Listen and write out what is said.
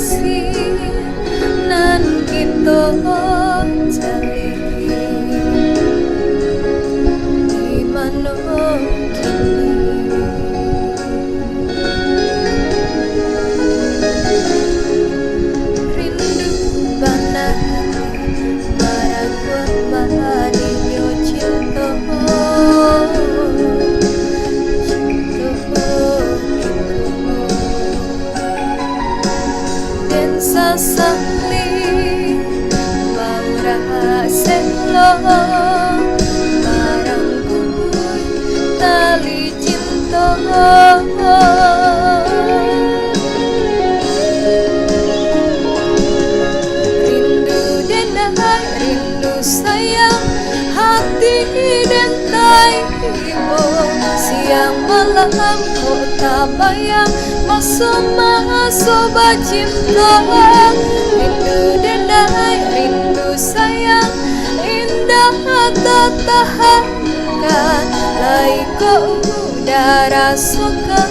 kasih nan kita jalin di mana kini. Rindu bana marakuat maharinyo cinta sasali maura selo barang kuy tali cinta rindu denai rindu sayang hati dentai ibu siang malam kota bayang masuk cinta rindu denai rindu sayang indah tertahankan lai ke udara suka